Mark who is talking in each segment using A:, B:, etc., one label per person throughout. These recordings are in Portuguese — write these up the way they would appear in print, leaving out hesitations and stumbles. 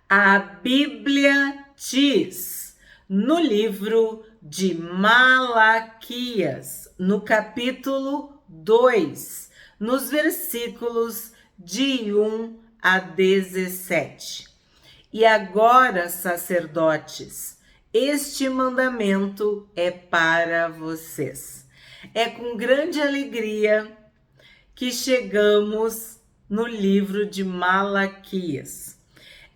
A: A Bíblia diz no livro de Malaquias, no capítulo 2, nos versículos de 1 a 17. E agora, sacerdotes, este mandamento é para vocês. É com grande alegria que chegamos no livro de Malaquias.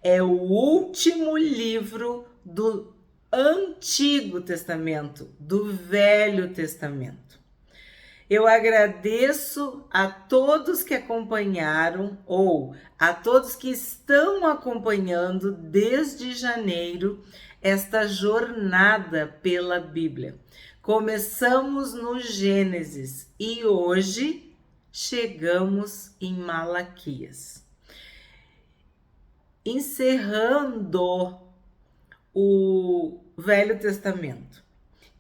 A: É o último livro do Antigo Testamento, do Velho Testamento. Eu agradeço a todos que acompanharam ou a todos que estão acompanhando desde janeiro esta jornada pela Bíblia. Começamos no Gênesis e hoje chegamos em Malaquias. Encerrando o Velho Testamento.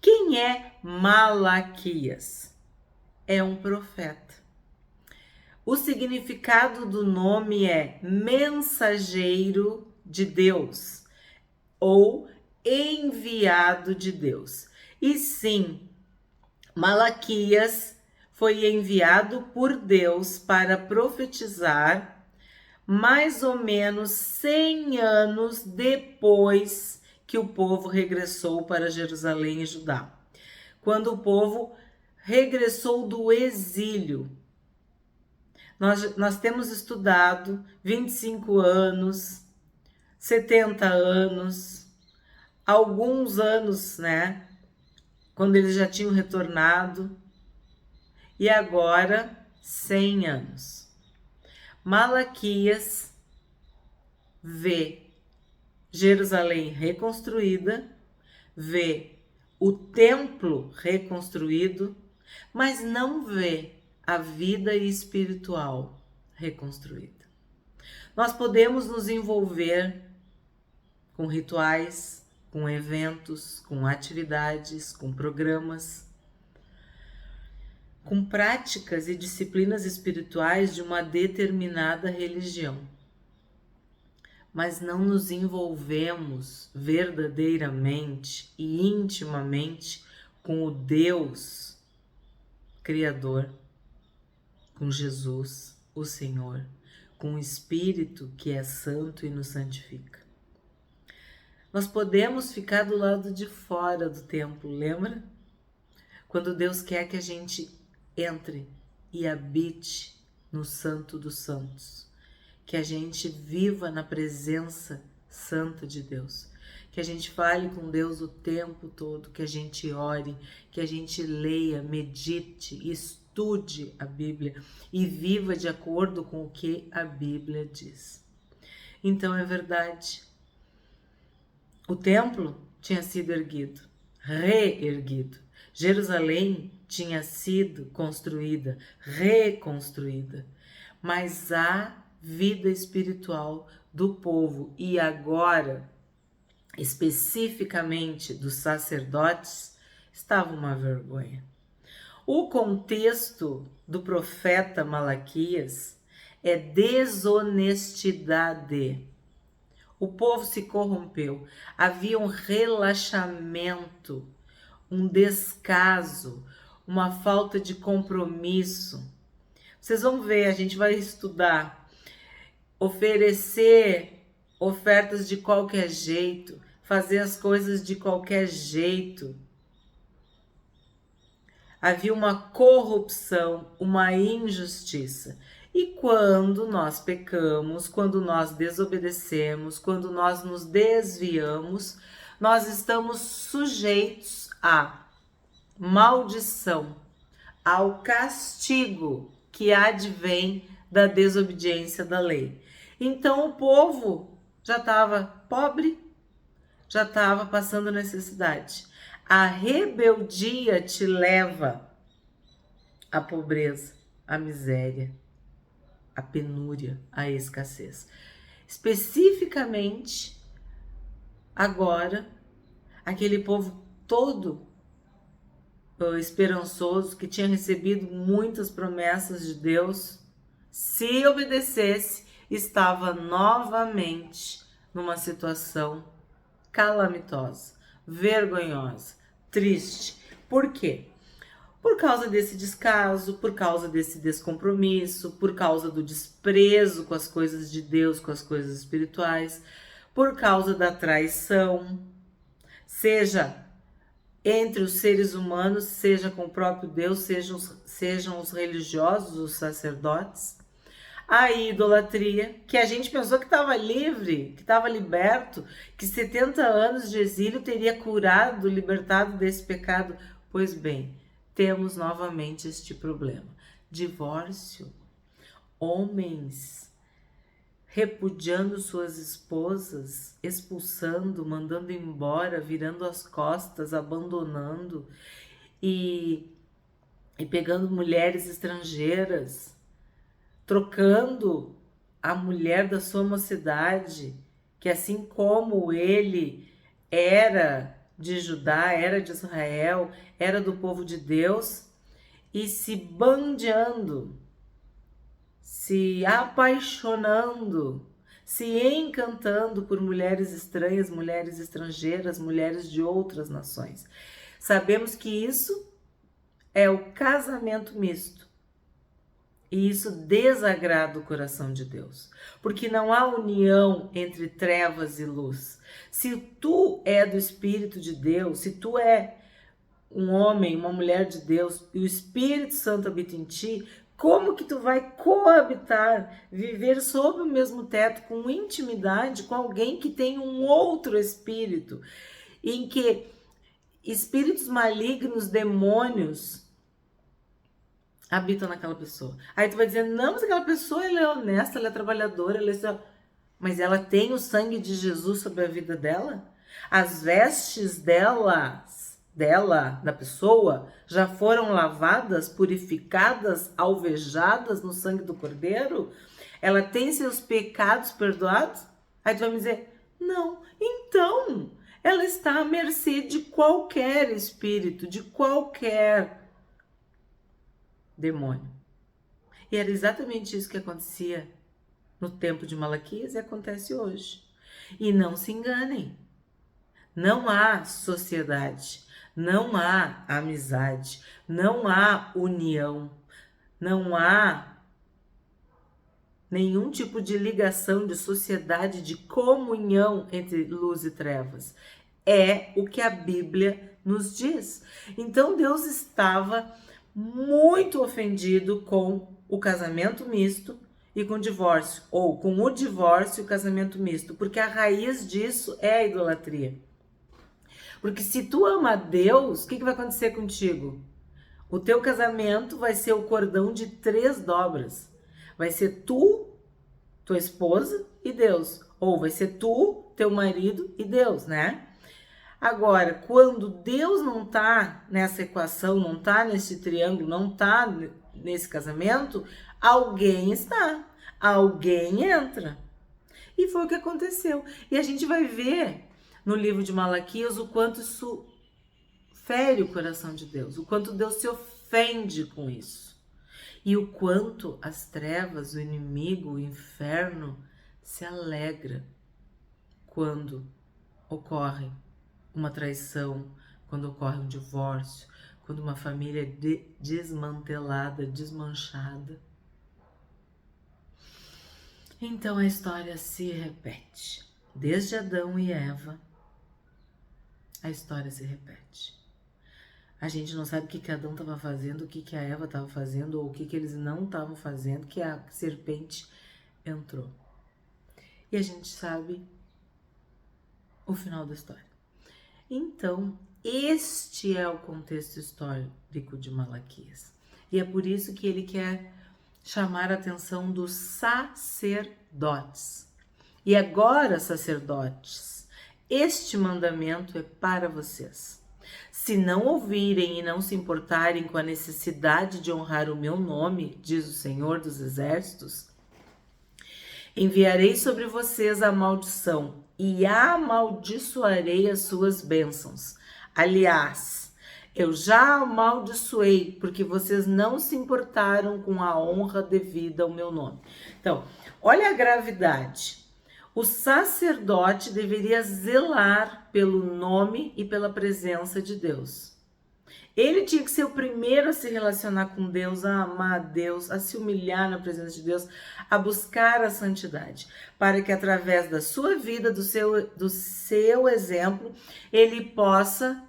A: Quem é Malaquias? É um profeta. O significado do nome é mensageiro de Deus ou enviado de Deus. E sim, Malaquias foi enviado por Deus para profetizar mais ou menos 100 anos depois que o povo regressou para Jerusalém e Judá. Quando o povo regressou do exílio. Nós temos estudado 25 anos, 70 anos, alguns anos, né? Quando eles já tinham retornado. E agora, 100 anos. Malaquias vê Jerusalém reconstruída, vê o templo reconstruído, mas não vê a vida espiritual reconstruída. Nós podemos nos envolver com rituais, com eventos, com atividades, com programas, com práticas e disciplinas espirituais de uma determinada religião. Mas não nos envolvemos verdadeiramente e intimamente com o Deus Criador, com Jesus, o Senhor, com o Espírito que é santo e nos santifica. Nós podemos ficar do lado de fora do templo, lembra? Quando Deus quer que a gente entre e habite no Santo dos Santos, que a gente viva na presença santa de Deus, que a gente fale com Deus o tempo todo, que a gente ore, que a gente leia, medite, estude a Bíblia e viva de acordo com o que a Bíblia diz. Então é verdade, o templo tinha sido erguido, reerguido. Jerusalém tinha sido construída, reconstruída, mas a vida espiritual do povo e agora, especificamente dos sacerdotes, estava uma vergonha. O contexto do profeta Malaquias é desonestidade. O povo se corrompeu, havia um relaxamento, um descaso, uma falta de compromisso. Vocês vão ver, a gente vai estudar, oferecer ofertas de qualquer jeito, fazer as coisas de qualquer jeito. Havia uma corrupção, uma injustiça. E quando nós pecamos, quando nós desobedecemos, quando nós nos desviamos, nós estamos sujeitos à maldição, ao castigo que advém da desobediência da lei. Então o povo já estava pobre, já estava passando necessidade. A rebeldia te leva à pobreza, à miséria, à penúria, à escassez. Especificamente, agora, aquele povo todo esperançoso, que tinha recebido muitas promessas de Deus, se obedecesse, estava novamente numa situação calamitosa, vergonhosa, triste. Por quê? Por causa desse descaso, por causa desse descompromisso, por causa do desprezo com as coisas de Deus, com as coisas espirituais, por causa da traição, seja entre os seres humanos, seja com o próprio Deus, sejam os religiosos, os sacerdotes. A idolatria, que a gente pensou que estava livre, que estava liberto, que 70 anos de exílio teria curado, libertado desse pecado. Pois bem, temos novamente este problema. Divórcio. Homens repudiando suas esposas, expulsando, mandando embora, virando as costas, abandonando e pegando mulheres estrangeiras, trocando a mulher da sua mocidade, que assim como ele era de Judá, era de Israel, era do povo de Deus, e se bandeando, se apaixonando, se encantando por mulheres estranhas, mulheres estrangeiras, mulheres de outras nações. Sabemos que isso é o casamento misto. E isso desagrada o coração de Deus, porque não há união entre trevas e luz. Se tu é do Espírito de Deus, se tu é um homem, uma mulher de Deus, e o Espírito Santo habita em ti, como que tu vai coabitar, viver sob o mesmo teto, com intimidade, com alguém que tem um outro espírito, em que espíritos malignos, demônios, habitam naquela pessoa? Aí tu vai dizer, não, mas aquela pessoa ela é honesta, ela é trabalhadora, mas ela tem o sangue de Jesus sobre a vida dela? As vestes dela, da pessoa, já foram lavadas, purificadas, alvejadas no sangue do Cordeiro? Ela tem seus pecados perdoados? Aí tu vai me dizer, não. Então, ela está à mercê de qualquer espírito, de qualquer demônio. E era exatamente isso que acontecia no tempo de Malaquias e acontece hoje. E não se enganem, não há sociedade, não há amizade, não há união, não há nenhum tipo de ligação, de sociedade, de comunhão entre luz e trevas. É o que a Bíblia nos diz. Então Deus estava muito ofendido com o casamento misto e com o divórcio, ou com o divórcio e o casamento misto, porque a raiz disso é a idolatria. Porque se tu ama a Deus, o que vai acontecer contigo? O teu casamento vai ser o cordão de 3 dobras. Vai ser tu, tua esposa e Deus. Ou vai ser tu, teu marido e Deus, né? Agora, quando Deus não tá nessa equação, não tá nesse triângulo, não tá nesse casamento, alguém está. Alguém entra. E foi o que aconteceu. E a gente vai ver no livro de Malaquias o quanto isso fere o coração de Deus, o quanto Deus se ofende com isso. E o quanto as trevas, o inimigo, o inferno se alegra quando ocorre uma traição, quando ocorre um divórcio, quando uma família é desmantelada, desmanchada. Então a história se repete. Desde Adão e Eva, a história se repete. A gente não sabe o que Adão estava fazendo, o que a Eva estava fazendo, ou o que eles não estavam fazendo, que a serpente entrou. E a gente sabe o final da história. Então, este é o contexto histórico de Malaquias. E é por isso que ele quer chamar a atenção dos sacerdotes. E agora, sacerdotes, este mandamento é para vocês. Se não ouvirem e não se importarem com a necessidade de honrar o meu nome, diz o Senhor dos Exércitos, enviarei sobre vocês a maldição e amaldiçoarei as suas bênçãos. Aliás, eu já amaldiçoei, porque vocês não se importaram com a honra devida ao meu nome. Então, olha a gravidade. O sacerdote deveria zelar pelo nome e pela presença de Deus. Ele tinha que ser o primeiro a se relacionar com Deus, a amar a Deus, a se humilhar na presença de Deus, a buscar a santidade, para que através da sua vida, do seu exemplo, ele possa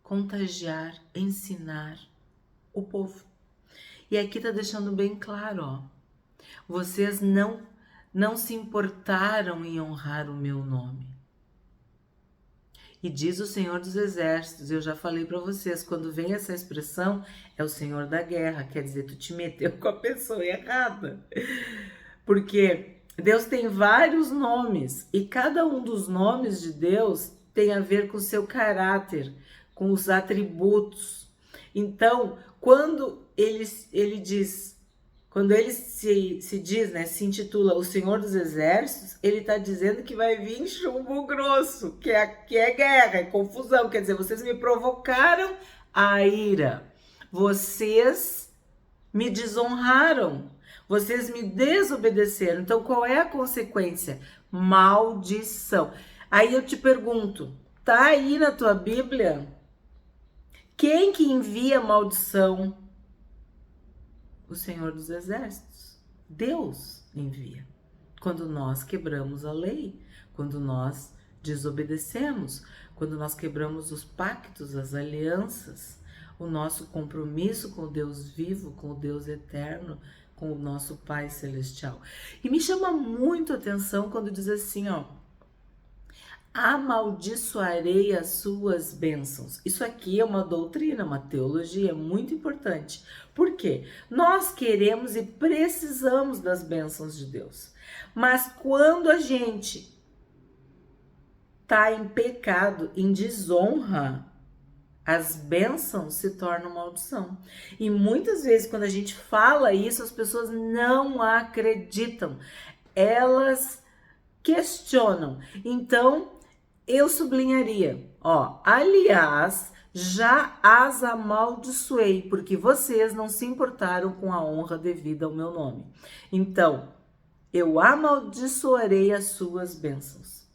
A: contagiar, ensinar o povo. E aqui está deixando bem claro, ó, vocês não se importaram em honrar o meu nome. E diz o Senhor dos Exércitos, eu já falei para vocês, quando vem essa expressão, é o Senhor da guerra, quer dizer, tu te meteu com a pessoa errada. Porque Deus tem vários nomes, e cada um dos nomes de Deus tem a ver com o seu caráter, com os atributos. Então, quando ele diz, quando ele se diz, né, se intitula o Senhor dos Exércitos, ele está dizendo que vai vir chumbo grosso, que é guerra, é confusão. Quer dizer, vocês me provocaram a ira, vocês me desonraram, vocês me desobedeceram. Então, qual é a consequência? Maldição. Aí eu te pergunto, tá aí na tua Bíblia? Quem que envia maldição? O Senhor dos Exércitos. Deus envia. Quando nós quebramos a lei, quando nós desobedecemos, quando nós quebramos os pactos, as alianças, o nosso compromisso com o Deus vivo, com o Deus eterno, com o nosso Pai Celestial. E me chama muito a atenção quando diz assim, ó, amaldiçoarei as suas bênçãos. Isso aqui é uma doutrina, uma teologia muito importante. Por quê? Nós queremos e precisamos das bênçãos de Deus. Mas quando a gente está em pecado, em desonra, as bênçãos se tornam maldição. E muitas vezes quando a gente fala isso, as pessoas não acreditam. Elas questionam. Então, eu sublinharia, ó, aliás, já as amaldiçoei, porque vocês não se importaram com a honra devida ao meu nome. Então, eu amaldiçoarei as suas bênçãos.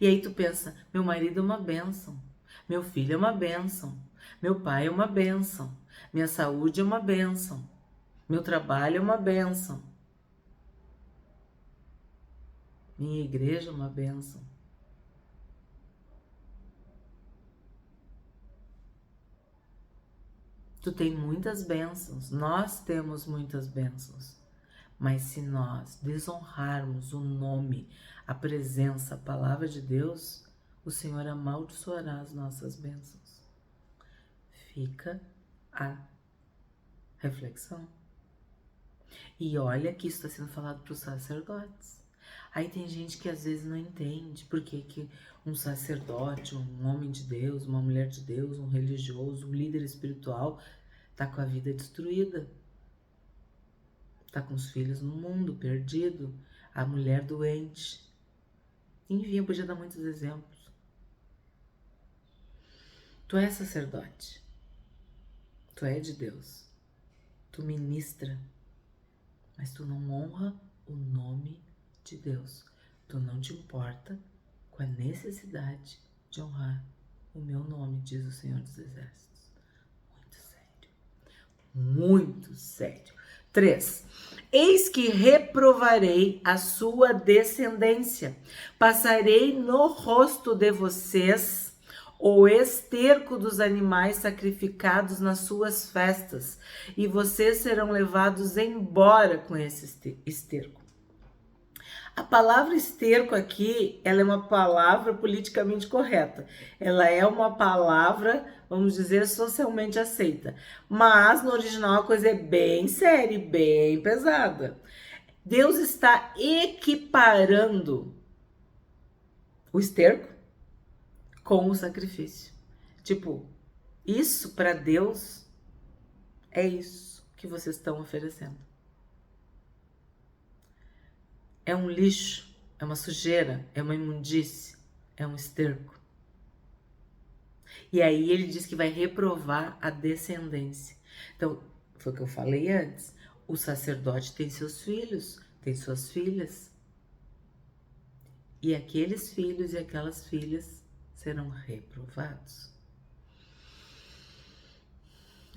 A: E aí tu pensa, meu marido é uma bênção, meu filho é uma bênção, meu pai é uma bênção, minha saúde é uma bênção, meu trabalho é uma bênção, minha igreja é uma bênção. Tu tem muitas bênçãos, nós temos muitas bênçãos, mas se nós desonrarmos o nome, a presença, a palavra de Deus, o Senhor amaldiçoará as nossas bênçãos. Fica a reflexão. E olha que isso está sendo falado para os sacerdotes. Aí tem gente que às vezes não entende por que um sacerdote, um homem de Deus, uma mulher de Deus, um religioso, um líder espiritual tá com a vida destruída. Tá com os filhos no mundo, perdido, a mulher doente. Enfim, eu podia dar muitos exemplos. Tu é sacerdote. Tu é de Deus. Tu ministra. Mas tu não honra o nome de Deus. Tu não te importa com a necessidade de honrar o meu nome, diz o Senhor dos Exércitos. Muito sério. Muito sério. 3. Eis que reprovarei a sua descendência. Passarei no rosto de vocês o esterco dos animais sacrificados nas suas festas, e vocês serão levados embora com esse esterco. A palavra esterco aqui, ela é uma palavra politicamente correta. Ela é uma palavra, vamos dizer, socialmente aceita. Mas no original a coisa é bem séria, bem pesada. Deus está equiparando o esterco com o sacrifício. Tipo, isso para Deus é isso que vocês estão oferecendo. É um lixo, é uma sujeira, é uma imundície, é um esterco. E aí ele diz que vai reprovar a descendência. Então, foi o que eu falei antes. O sacerdote tem seus filhos, tem suas filhas. e aqueles filhos e aquelas filhas serão reprovados.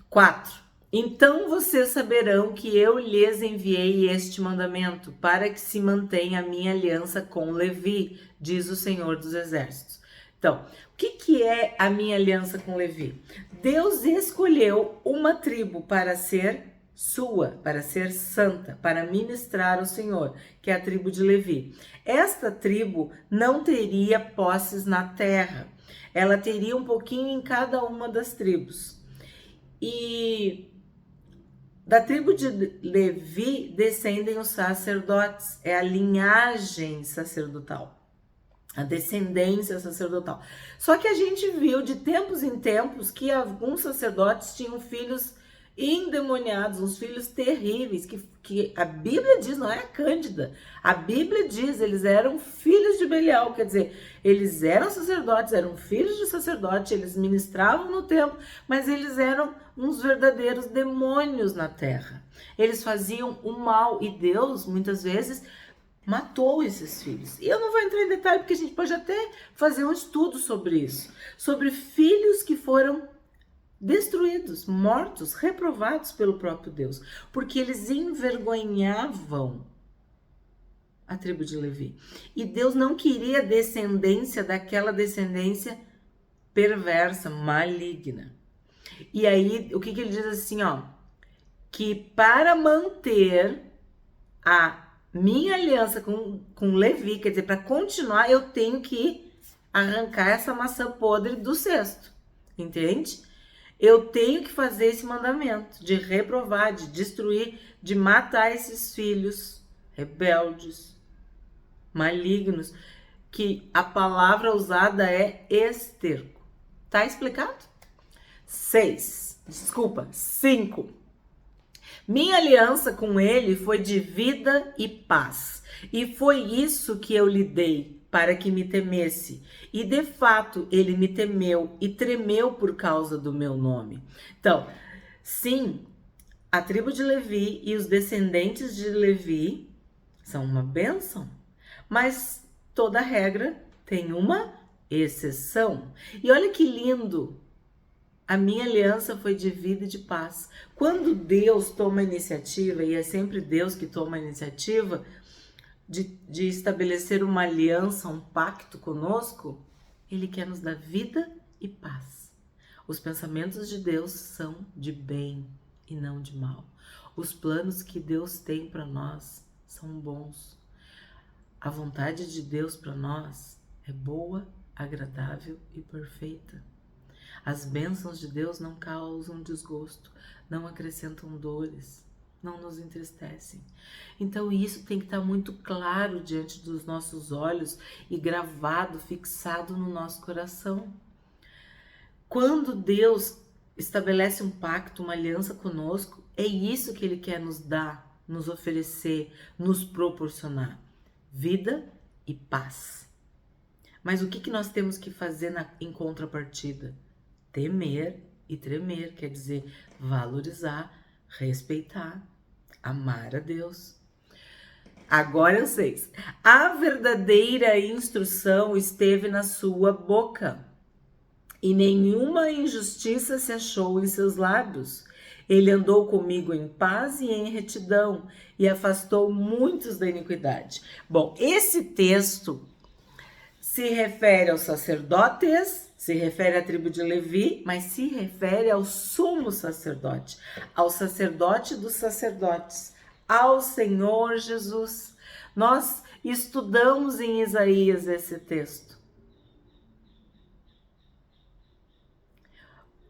A: 4. Então vocês saberão que eu lhes enviei este mandamento, para que se mantenha a minha aliança com Levi, diz o Senhor dos Exércitos. Então, o que é a minha aliança com Levi? Deus escolheu uma tribo para ser sua, para ser santa, para ministrar ao Senhor, que é a tribo de Levi. Esta tribo não teria posses na terra, ela teria um pouquinho em cada uma das tribos. E da tribo de Levi descendem os sacerdotes, é a linhagem sacerdotal, a descendência sacerdotal. Só que a gente viu de tempos em tempos que alguns sacerdotes tinham filhos endemoniados, uns filhos terríveis, que a Bíblia diz, não é a Cândida, a Bíblia diz, eles eram filhos de Belial, quer dizer, eles eram sacerdotes, eram filhos de sacerdote, eles ministravam no templo, mas eles eram uns verdadeiros demônios na terra. Eles faziam o mal e Deus, muitas vezes, matou esses filhos. E eu não vou entrar em detalhe, porque a gente pode até fazer um estudo sobre isso, sobre filhos que foram destruídos, mortos, reprovados pelo próprio Deus, porque eles envergonhavam a tribo de Levi. E Deus não queria descendência daquela descendência perversa, maligna. E aí, o que ele diz assim, ó, que para manter a minha aliança com Levi, quer dizer, para continuar, eu tenho que arrancar essa maçã podre do cesto, entende? Eu tenho que fazer esse mandamento de reprovar, de destruir, de matar esses filhos rebeldes, malignos, que a palavra usada é esterco. Tá explicado? 5. Minha aliança com ele foi de vida e paz, e foi isso que eu lhe dei, para que me temesse. E de fato ele me temeu e tremeu por causa do meu nome. Então, sim, a tribo de Levi e os descendentes de Levi são uma bênção, mas toda regra tem uma exceção. E olha que lindo! A minha aliança foi de vida e de paz. Quando Deus toma a iniciativa, e é sempre Deus que toma a iniciativa, de estabelecer uma aliança, um pacto conosco, Ele quer nos dar vida e paz. Os pensamentos de Deus são de bem e não de mal. Os planos que Deus tem para nós são bons. A vontade de Deus para nós é boa, agradável e perfeita. As bênçãos de Deus não causam desgosto, não acrescentam dores, não nos entristecem. Então isso tem que estar muito claro diante dos nossos olhos e gravado, fixado no nosso coração. Quando Deus estabelece um pacto, uma aliança conosco, é isso que Ele quer nos dar, nos oferecer, nos proporcionar. Vida e paz. Mas o que nós temos que fazer em contrapartida? Temer e tremer, quer dizer, valorizar, respeitar, amar a Deus. Agora eu sei. A verdadeira instrução esteve na sua boca, e nenhuma injustiça se achou em seus lábios. Ele andou comigo em paz e em retidão, e afastou muitos da iniquidade. Bom, esse texto se refere aos sacerdotes, se refere à tribo de Levi, mas se refere ao sumo sacerdote, ao sacerdote dos sacerdotes, ao Senhor Jesus. Nós estudamos em Isaías esse texto.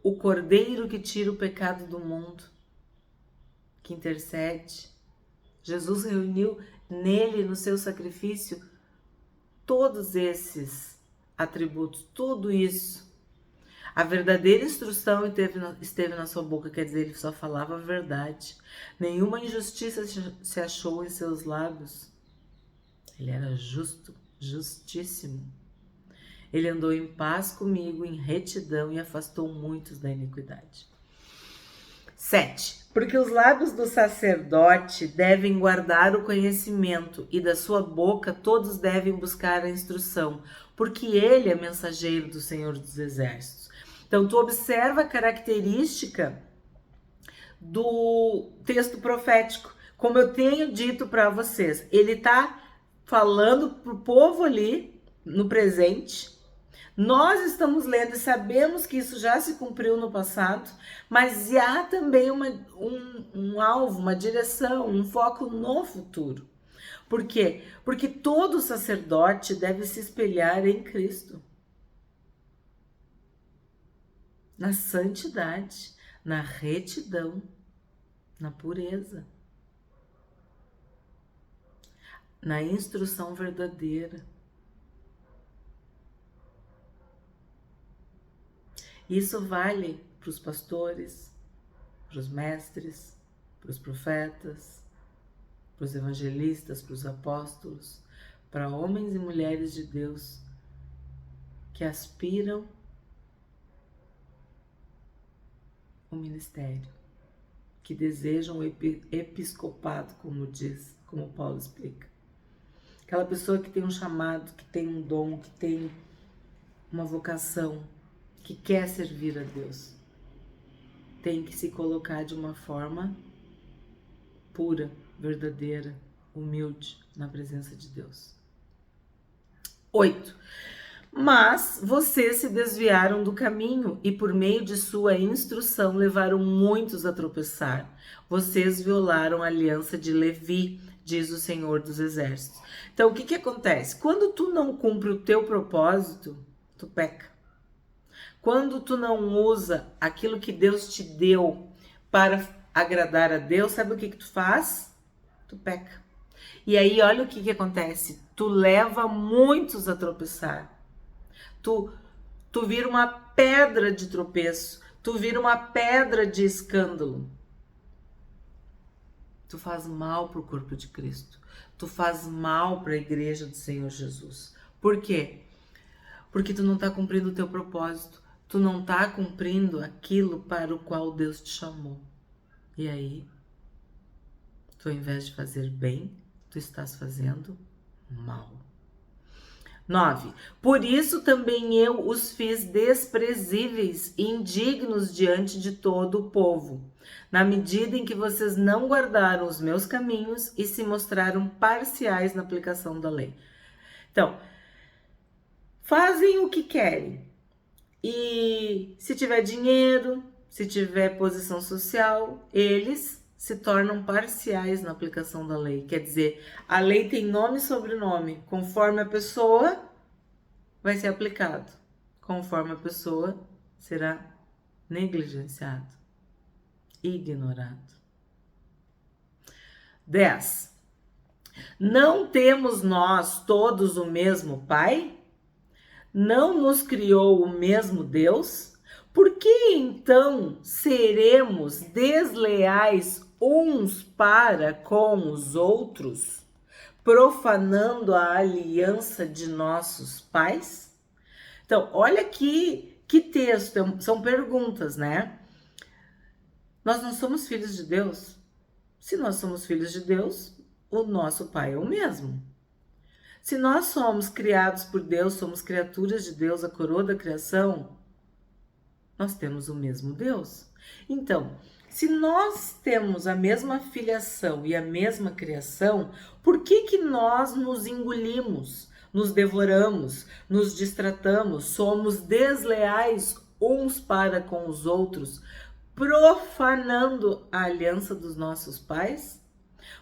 A: O Cordeiro que tira o pecado do mundo, que intercede. Jesus reuniu nele, no seu sacrifício, todos esses atributos, tudo isso. A verdadeira instrução esteve na sua boca, quer dizer, ele só falava a verdade. Nenhuma injustiça se achou em seus lábios. Ele era justo, justíssimo. Ele andou em paz comigo, em retidão, e afastou muitos da iniquidade. 7. Porque os lábios do sacerdote devem guardar o conhecimento, e da sua boca todos devem buscar a instrução, porque ele é mensageiro do Senhor dos Exércitos. Então, tu observa a característica do texto profético. Como eu tenho dito para vocês, ele está falando para o povo ali no presente. Nós estamos lendo e sabemos que isso já se cumpriu no passado, mas há também um alvo, uma direção, um foco no futuro. Por quê? Porque todo sacerdote deve se espelhar em Cristo. Na santidade, na retidão, na pureza, na instrução verdadeira. Isso vale para os pastores, para os mestres, para os profetas, para os evangelistas, para os apóstolos, para homens e mulheres de Deus que aspiram o ministério, que desejam o episcopado, como Paulo explica. Aquela pessoa que tem um chamado, que tem um dom, que tem uma vocação, que quer servir a Deus, tem que se colocar de uma forma pura, verdadeira, humilde na presença de Deus. 8. Mas vocês se desviaram do caminho e por meio de sua instrução levaram muitos a tropeçar. Vocês violaram a aliança de Levi, diz o Senhor dos Exércitos. Então, o que acontece? Quando tu não cumpre o teu propósito, tu peca. Quando tu não usa aquilo que Deus te deu para agradar a Deus, sabe o que tu faz? Tu peca. E aí, olha o que acontece. Tu leva muitos a tropeçar. Tu vira uma pedra de tropeço. Tu vira uma pedra de escândalo. Tu faz mal para o corpo de Cristo. Tu faz mal para a igreja do Senhor Jesus. Por quê? Porque tu não está cumprindo o teu propósito. Tu não está cumprindo aquilo para o qual Deus te chamou. E aí, tu, ao invés de fazer bem, tu estás fazendo mal. 9. Por isso também eu os fiz desprezíveis e indignos diante de todo o povo, na medida em que vocês não guardaram os meus caminhos e se mostraram parciais na aplicação da lei. Então, fazem o que querem. E se tiver dinheiro, se tiver posição social, eles se tornam parciais na aplicação da lei. Quer dizer, a lei tem nome e sobrenome. Conforme a pessoa, vai ser aplicado. Conforme a pessoa, será negligenciado, ignorado. 10. Não temos nós todos o mesmo Pai? Não nos criou o mesmo Deus? Por que então seremos desleais uns para com os outros, profanando a aliança de nossos pais? Então, olha aqui que texto, são perguntas, né? Nós não somos filhos de Deus? Se nós somos filhos de Deus, o nosso Pai é o mesmo. Se nós somos criados por Deus, somos criaturas de Deus, a coroa da criação, nós temos o mesmo Deus. Então, se nós temos a mesma filiação e a mesma criação, por que nós nos engolimos, nos devoramos, nos distratamos, somos desleais uns para com os outros, profanando a aliança dos nossos pais?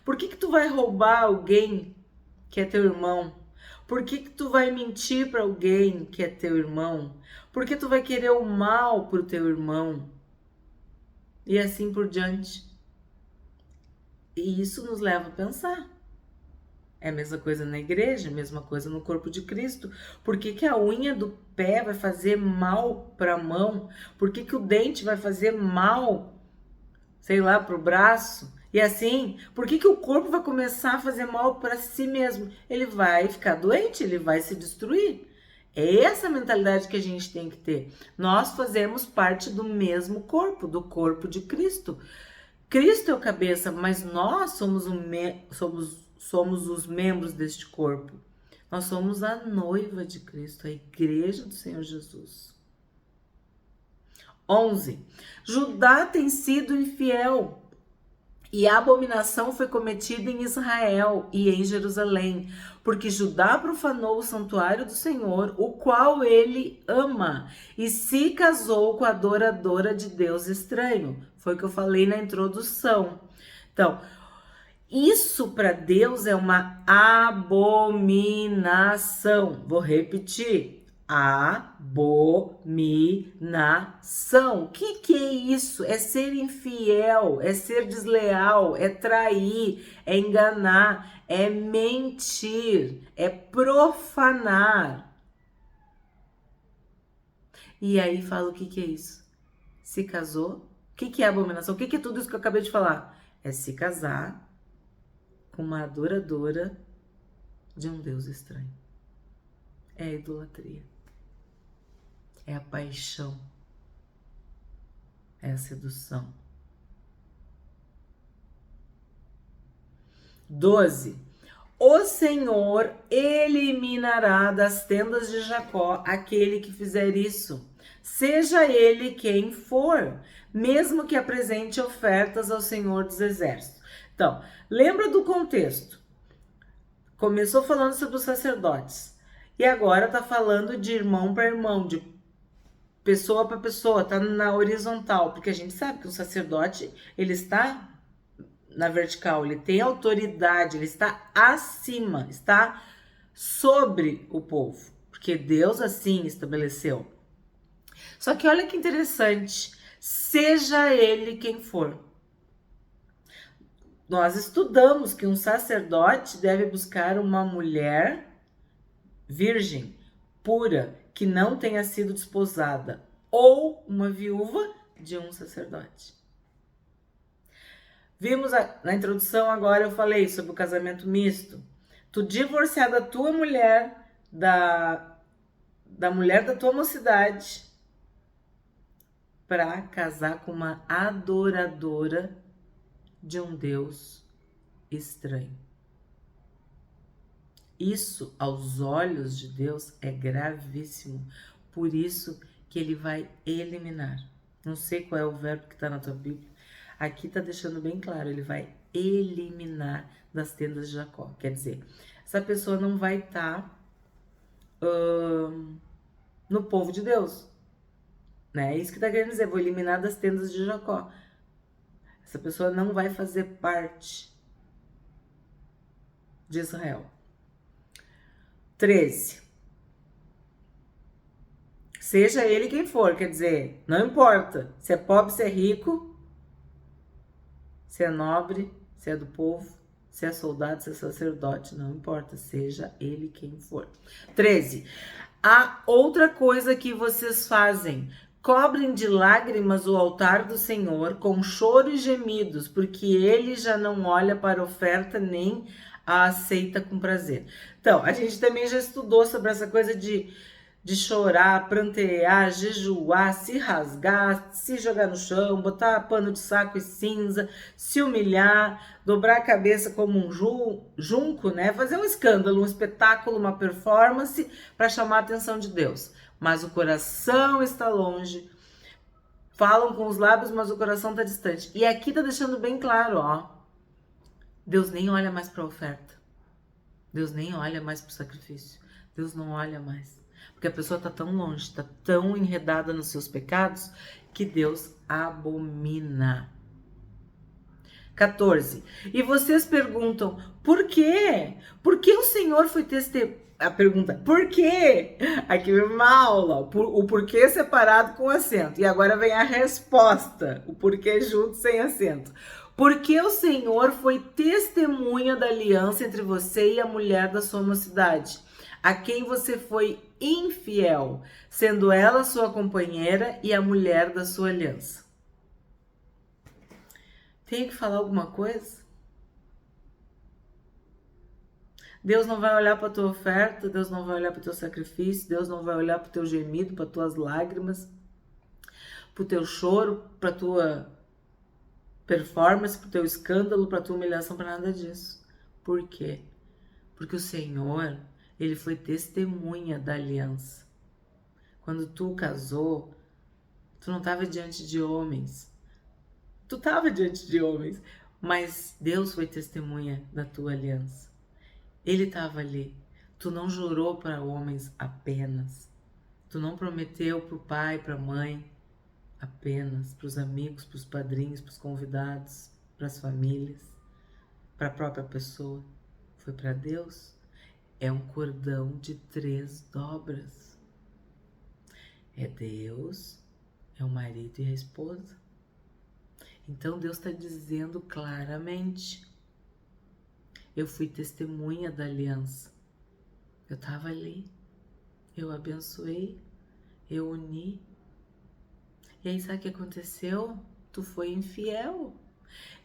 A: Por que tu vai roubar alguém que é teu irmão? Por que tu vai mentir para alguém que é teu irmão? Por que tu vai querer o mal pro teu irmão? E assim por diante. E isso nos leva a pensar. É a mesma coisa na igreja, a mesma coisa no corpo de Cristo. Por que a unha do pé vai fazer mal para a mão? Por que o dente vai fazer mal, sei lá, para o braço? E assim, por que o corpo vai começar a fazer mal para si mesmo? Ele vai ficar doente, ele vai se destruir. É essa mentalidade que a gente tem que ter. Nós fazemos parte do mesmo corpo, do corpo de Cristo. Cristo é o cabeça, mas nós somos os membros deste corpo. Nós somos a noiva de Cristo, a igreja do Senhor Jesus. 11. Judá tem sido infiel e a abominação foi cometida em Israel e em Jerusalém, porque Judá profanou o santuário do Senhor, o qual ele ama, e se casou com a adoradora de Deus estranho. Foi o que eu falei na introdução. Então, isso para Deus é uma abominação. Vou repetir. Abominação. O que é isso? É ser infiel, é ser desleal, é trair, é enganar, é mentir, é profanar. E aí fala o que é isso? Se casou? O que é abominação? O que é tudo isso que eu acabei de falar? É se casar com uma adoradora de um Deus estranho. É a idolatria. É a paixão. É a sedução. 12. O Senhor eliminará das tendas de Jacó aquele que fizer isso, seja ele quem for, mesmo que apresente ofertas ao Senhor dos Exércitos. Então, lembra do contexto. Começou falando sobre os sacerdotes. E agora tá falando de irmão para irmão, de pessoa para pessoa, tá na horizontal. Porque a gente sabe que o sacerdote, ele está na vertical, ele tem autoridade, ele está acima, está sobre o povo. Porque Deus assim estabeleceu. Só que olha que interessante, seja ele quem for. Nós estudamos que um sacerdote deve buscar uma mulher virgem, pura, que não tenha sido desposada, ou uma viúva de um sacerdote. Vimos na introdução agora, eu falei sobre o casamento misto. Tu divorciar da tua mulher, da mulher da tua mocidade, para casar com uma adoradora de um Deus estranho. Isso, aos olhos de Deus, é gravíssimo. Por isso que ele vai eliminar. Não sei qual é o verbo que está na tua Bíblia. Aqui está deixando bem claro, ele vai eliminar das tendas de Jacó. Quer dizer, essa pessoa não vai estar no povo de Deus. Né? É isso que está querendo dizer, vou eliminar das tendas de Jacó. Essa pessoa não vai fazer parte de Israel. 13. Seja ele quem for, quer dizer, não importa se é pobre, se é rico, se é nobre, se é do povo, se é soldado, se é sacerdote, não importa, seja ele quem for. 13. Há outra coisa que vocês fazem. Cobrem de lágrimas o altar do Senhor com choro e gemidos, porque ele já não olha para a oferta nem a aceita com prazer. Então, a gente também já estudou sobre essa coisa de chorar, prantear, jejuar, se rasgar, se jogar no chão, botar pano de saco e cinza, se humilhar, dobrar a cabeça como um junco, né? Fazer um escândalo, um espetáculo, uma performance para chamar a atenção de Deus. Mas o coração está longe. Falam com os lábios, mas o coração está distante. E aqui está deixando bem claro, ó. Deus nem olha mais para a oferta. Deus nem olha mais para o sacrifício. Deus não olha mais. Porque a pessoa está tão longe, está tão enredada nos seus pecados, que Deus abomina. 14. E vocês perguntam, por quê? Por que o Senhor foi testemunha? A pergunta, por quê? Aqui vem uma aula, o porquê separado com acento. E agora vem a resposta, o porquê junto sem acento. Porque o Senhor foi testemunha da aliança entre você e a mulher da sua mocidade, a quem você foi infiel, sendo ela sua companheira e a mulher da sua aliança. Tem que falar alguma coisa? Deus não vai olhar para tua oferta, Deus não vai olhar para o teu sacrifício, Deus não vai olhar para o teu gemido, para tuas lágrimas, para o teu choro, para tua performance, para o teu escândalo, para tua humilhação, para nada disso. Por quê? Porque o Senhor, Ele foi testemunha da aliança. Quando tu casou, tu não estava diante de homens. Tu estava diante de homens, mas Deus foi testemunha da tua aliança. Ele estava ali. Tu não jurou para homens apenas. Tu não prometeu para o pai, para a mãe apenas, para os amigos, para os padrinhos, para os convidados, para as famílias, para a própria pessoa. Foi para Deus. É um cordão de 3 dobras. É Deus, é o marido e a esposa. Então Deus está dizendo claramente: eu fui testemunha da aliança. Eu estava ali, eu abençoei, eu uni. E aí sabe o que aconteceu? Tu foi infiel.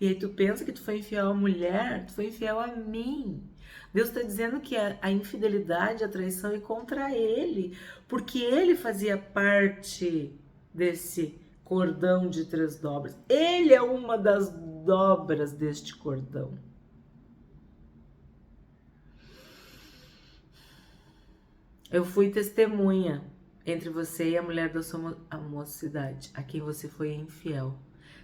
A: E aí tu pensa que tu foi infiel à mulher, tu foi infiel a mim. Deus está dizendo que a infidelidade, a traição é contra ele, porque ele fazia parte desse cordão de 3 dobras. Ele é uma das dobras deste cordão. Eu fui testemunha entre você e a mulher da sua mocidade, a quem você foi infiel,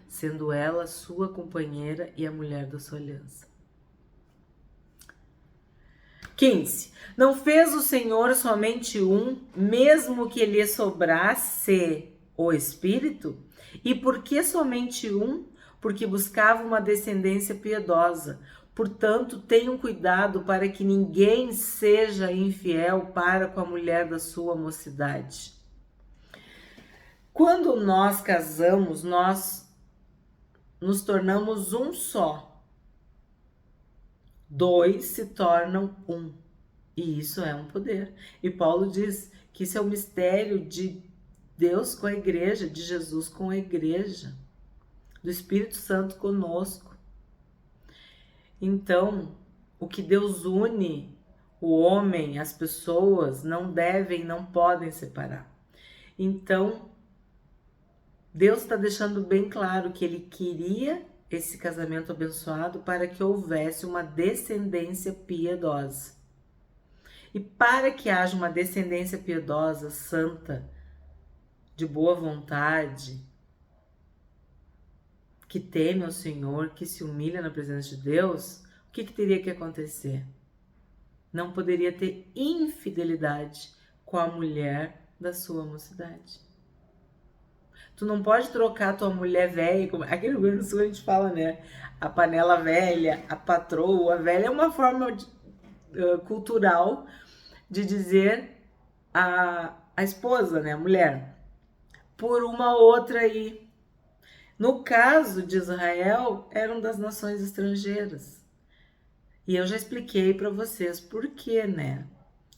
A: sendo ela sua companheira e a mulher da sua aliança. 15. Não fez o Senhor somente um, mesmo que lhe sobrasse o Espírito? E por que somente um? Porque buscava uma descendência piedosa. Portanto, tenham cuidado para que ninguém seja infiel para com a mulher da sua mocidade. Quando nós casamos, nós nos tornamos um só. 2 se tornam um. E isso é um poder. E Paulo diz que isso é o mistério de Deus com a igreja, de Jesus com a igreja, do Espírito Santo conosco. Então, o que Deus une, o homem, as pessoas, não devem, não podem separar. Então, Deus está deixando bem claro que Ele queria esse casamento abençoado para que houvesse uma descendência piedosa. E para que haja uma descendência piedosa, santa, de boa vontade, que teme ao Senhor, que se humilha na presença de Deus, o que teria que acontecer? Não poderia ter infidelidade com a mulher da sua mocidade. Tu não pode trocar a tua mulher velha, como aqui no Rio Grande do Sul a gente fala, né? A panela velha, a patroa velha, é uma forma cultural de dizer a esposa, né? A mulher, por uma outra aí. No caso de Israel, eram das nações estrangeiras. E eu já expliquei para vocês por quê, né?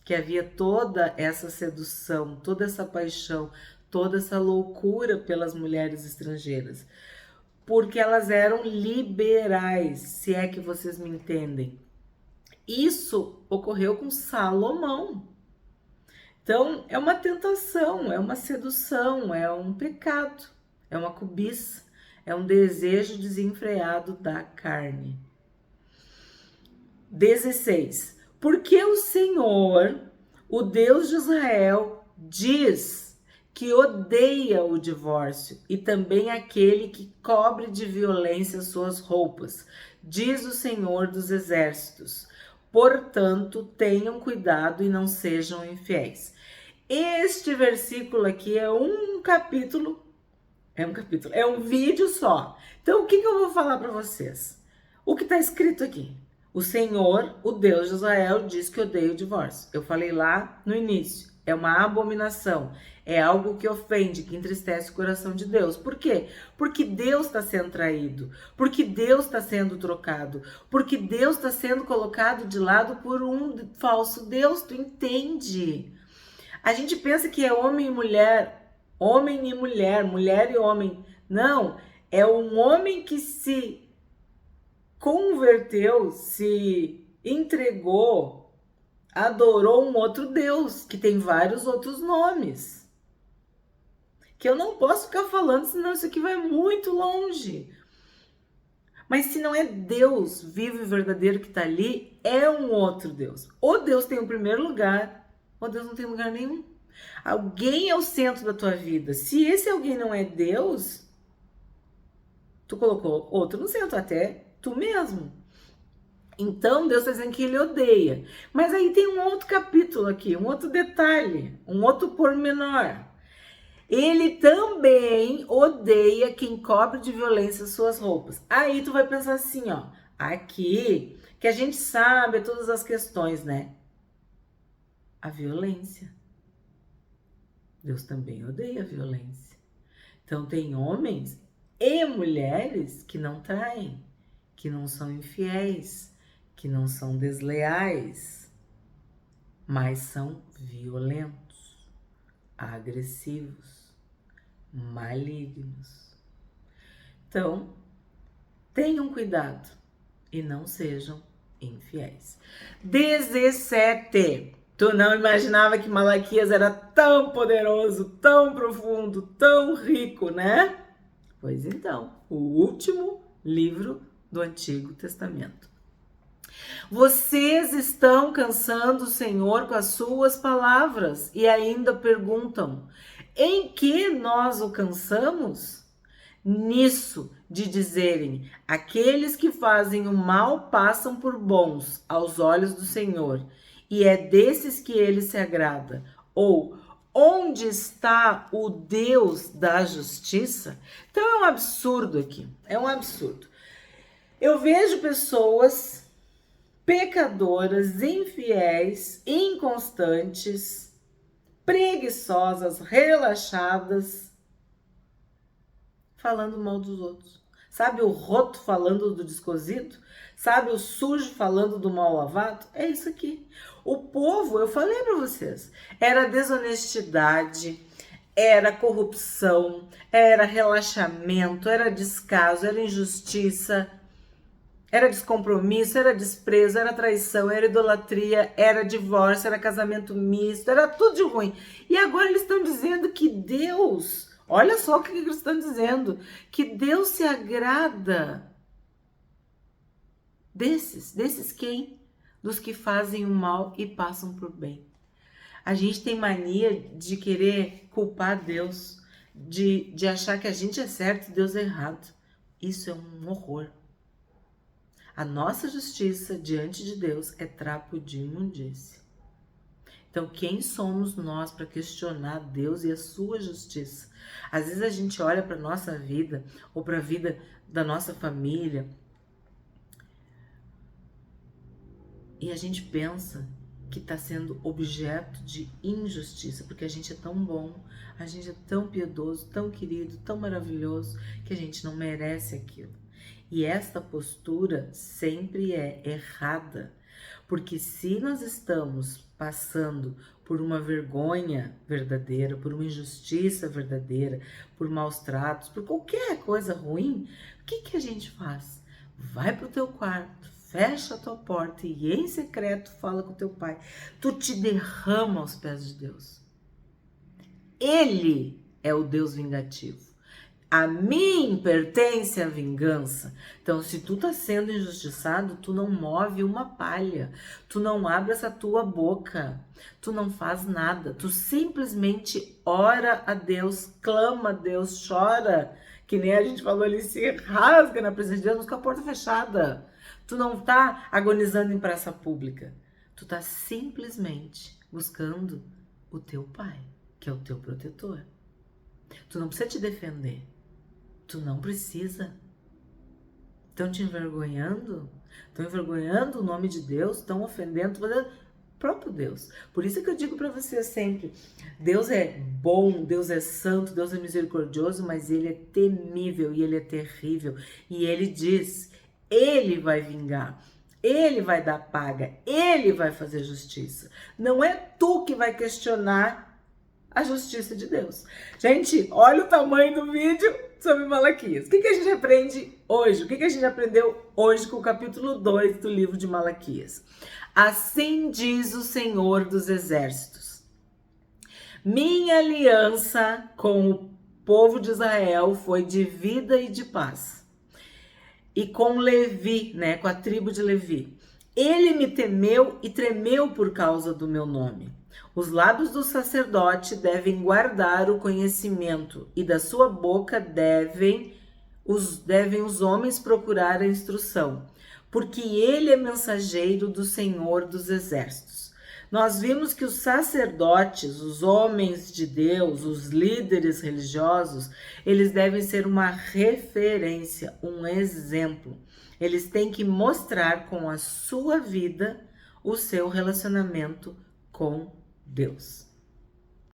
A: Que havia toda essa sedução, toda essa paixão, toda essa loucura pelas mulheres estrangeiras. Porque elas eram liberais, se é que vocês me entendem. Isso ocorreu com Salomão. Então, é uma tentação, é uma sedução, é um pecado, é uma cobiça, é um desejo desenfreado da carne. 16. Porque o Senhor, o Deus de Israel, diz que odeia o divórcio e também aquele que cobre de violência suas roupas, diz o Senhor dos Exércitos. Portanto, tenham cuidado e não sejam infiéis. Este versículo aqui é um capítulo, é um vídeo só. Então, o que eu vou falar para vocês? O que está escrito aqui? O Senhor, o Deus de Israel, diz que odeia o divórcio. Eu falei lá no início, é uma abominação. É algo que ofende, que entristece o coração de Deus. Por quê? Porque Deus está sendo traído. Porque Deus está sendo trocado. Porque Deus está sendo colocado de lado por um falso Deus. Tu entende? A gente pensa que é homem e mulher, mulher e homem. Não, é um homem que se converteu, se entregou adorou um outro Deus, que tem vários outros nomes. Que eu não posso ficar falando, senão isso aqui vai muito longe. Mas se não é Deus vivo e verdadeiro que está ali, é um outro Deus. Ou Deus tem o primeiro lugar, ou Deus não tem lugar nenhum. Alguém é o centro da tua vida. Se esse alguém não é Deus, tu colocou outro no centro, até tu mesmo. Então Deus está dizendo que ele odeia. Mas aí tem um outro capítulo aqui, um outro detalhe, um outro pormenor. Ele também odeia quem cobre de violência suas roupas. Aí tu vai pensar assim, ó, aqui, que a gente sabe todas as questões, né? A violência. Deus também odeia a violência. Então tem homens e mulheres que não traem, que não são infiéis, que não são desleais, mas são violentos, agressivos, malignos. Então, tenham cuidado e não sejam infiéis. 17. Tu não imaginava que Malaquias era tão poderoso, tão profundo, tão rico, né? Pois então, o último livro do Antigo Testamento. Vocês estão cansando o Senhor com as suas palavras e ainda perguntam: em que nós o cansamos? Nisso de dizerem: aqueles que fazem o mal passam por bons aos olhos do Senhor, e é desses que ele se agrada. Ou, onde está o Deus da justiça? Então é um absurdo aqui, é um absurdo. Eu vejo pessoas pecadoras, infiéis, inconstantes, preguiçosas, relaxadas, falando mal dos outros. Sabe o roto falando do descozido? Sabe o sujo falando do mal lavado? É isso aqui. O povo, eu falei para vocês, era desonestidade, era corrupção, era relaxamento, era descaso, era injustiça, era descompromisso, era desprezo, era traição, era idolatria, era divórcio, era casamento misto, era tudo de ruim. E agora eles estão dizendo que Deus, olha só o que eles estão dizendo, que Deus se agrada desses quem? Dos que fazem o mal e passam por bem. A gente tem mania de querer culpar Deus, de achar que a gente é certo e Deus é errado. Isso é um horror. A nossa justiça diante de Deus é trapo de imundície. Então, quem somos nós para questionar Deus e a sua justiça? Às vezes a gente olha para a nossa vida ou para a vida da nossa família e a gente pensa que está sendo objeto de injustiça, porque a gente é tão bom, a gente é tão piedoso, tão querido, tão maravilhoso, que a gente não merece aquilo. E esta postura sempre é errada, porque se nós estamos passando por uma vergonha verdadeira, por uma injustiça verdadeira, por maus tratos, por qualquer coisa ruim, o que a gente faz? Vai para o teu quarto, fecha a tua porta e em secreto fala com o teu pai. Tu te derrama aos pés de Deus. Ele é o Deus vingativo. A mim pertence a vingança. Então, se tu tá sendo injustiçado, tu não move uma palha. Tu não abre essa tua boca. Tu não faz nada. Tu simplesmente ora a Deus, clama a Deus, chora. Que nem a gente falou ali, se rasga na presença de Deus, mas com a porta fechada. Tu não tá agonizando em praça pública. Tu tá simplesmente buscando o teu pai, que é o teu protetor. Tu não precisa te defender. Tu não precisa. Estão te envergonhando? Estão envergonhando o nome de Deus? Estão ofendendo o próprio Deus. Por isso que eu digo para você sempre, Deus é bom, Deus é santo, Deus é misericordioso, mas Ele é temível e Ele é terrível. E Ele diz, Ele vai vingar. Ele vai dar paga. Ele vai fazer justiça. Não é tu que vai questionar a justiça de Deus. Gente, olha o tamanho do vídeo sobre Malaquias. O que a gente aprende hoje? O que a gente aprendeu hoje com o capítulo 2 do livro de Malaquias? Assim diz o Senhor dos Exércitos: minha aliança com o povo de Israel foi de vida e de paz. E com Levi, né, com a tribo de Levi. Ele me temeu e tremeu por causa do meu nome. Os lábios do sacerdote devem guardar o conhecimento, e da sua boca devem os homens procurar a instrução, porque ele é mensageiro do Senhor dos Exércitos. Nós vimos que os sacerdotes, os homens de Deus, os líderes religiosos, eles devem ser uma referência, um exemplo. Eles têm que mostrar com a sua vida o seu relacionamento com Deus.